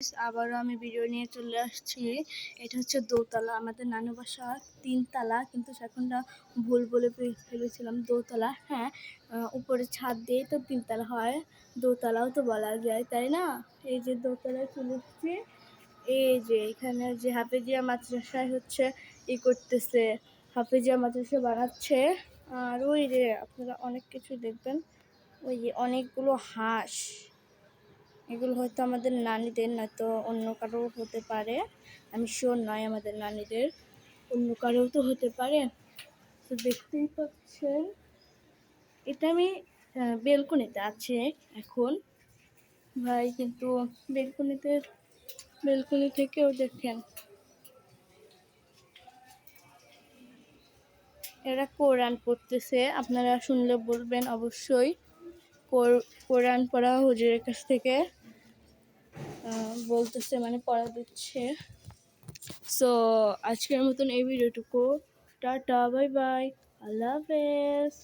আবারও আমি ভিডিও নিয়ে চলে আসছি। এটা হচ্ছে দোতলা। আমাদের নানু বাসা ৩ তালা, কিন্তু সেখানটা ভুল বলে ফেলেছিলাম দোতলা। হ্যাঁ, উপরে ছাদ দিয়ে তো ৩ তালা হয়, দোতলাও তো বলা যায়, তাই না? এই যে দোতলায় চলে এসেছি। এই যে এখানে যে হাফেজিয়া মাদ্রাসায় হচ্ছে করতেছে, হাফেজিয়া মাদ্রাসা বানাচ্ছে। আর ওই যে আপনারা অনেক কিছু দেখবেন, ওই যে অনেকগুলো হাঁস। এগুলো হয়তো আমাদের নানীদের, নয়তো অন্য কারো হতে পারে। আমি শিওর নয় আমাদের নানীদের, অন্য কারোও তো হতে পারে। তো দেখতেই পাচ্ছেন, এটা আমি বেলকনিতে আছে এখন ভাই, কিন্তু বেলকনি থেকেও দেখেন এরা কোরআন পড়তেছে। আপনারা শুনলে বলবেন অবশ্যই। কোরআন পড়া হুজুরের কাছ থেকে বলতেছে, মানে পড়া দিচ্ছে। সো আজকের মতন এই ভিডিওটুকু। টাটা, বাই বাই, আল্লাহ হাফেজ।